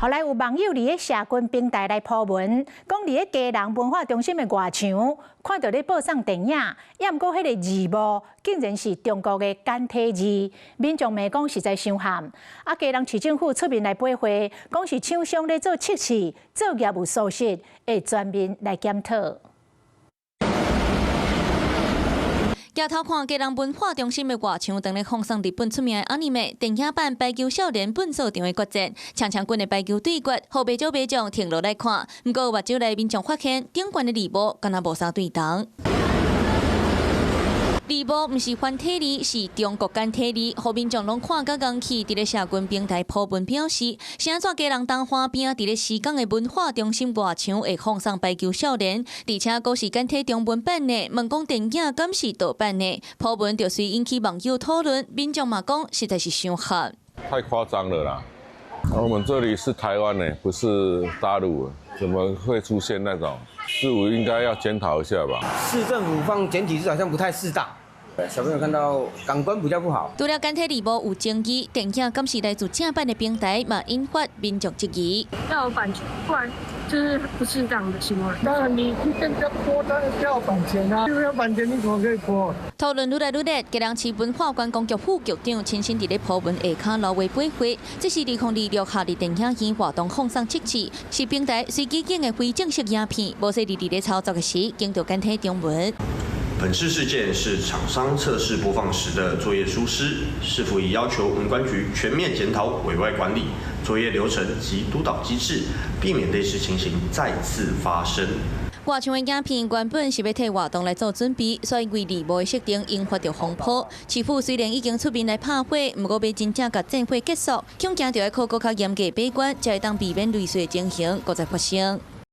後來有網友佇個社群平台來鋪文，講佇個佳人文化中心的外牆看到咧播送電影，也毋過迄個字幕竟然是中國的簡體字，民眾罵講實在傷喊。啊，佳人市政府出面來駁回，講是廠商咧做測試，作業有疏失，會全面來檢討。抬頭看佳人文化中心的外牆，當咧放送日本出名的阿尼美電影版《排球少年》本所場的決戰，長槍軍的排球對決，後白鳥白將停落來看，不過目睭內民眾發現頂懸的字幕敢若無啥對同。字幕毋是繁體字，是中國簡體字，互民眾攏看甲硬氣。佇咧社群平台鋪文表示，是安怎佳人東花邊佇咧時港的文化中心外牆會放送《排球少年》，而且閣是簡體中文版的，問講電影敢是盜版的？鋪文就隨引起網友討論，民眾嘛講實在是傷嚇。太誇張了啦！我們這裡是台灣呢，不是大陸，怎麼會出現那種？市府應該要檢討一下吧。市政府放簡體字好像不太適當。小朋友看到感官比較不好。除了簡體字幕有爭議，電影敢是來自正版的平台，嘛引發民眾質疑。要有版權，不然就是不適當的行為。當然，你更加播，當然要有版權啊！沒有版權，你怎麼可以播？討論愈來愈熱，佳人市文化觀光局副局長親身佇咧鋪文下骹留話駁回，這是2026夏日電影院活動放送測試，是平台隨機揀的非正式影片，無說佇咧操作的時經到簡體中文。本次事件是廠商測試播放時的作業疏失，市府已要求文管局全面檢討委外管理、作業流程及督導機制，避免類似情形再次發生。外牆的影片原本是要替活動來做準備，所以為字幕的設定引發着風波。市府雖然已經出面來拍火，不過要真正甲戰火結束，恐驚就要靠更較嚴格把關，才會當避免類似的情形擱再發生。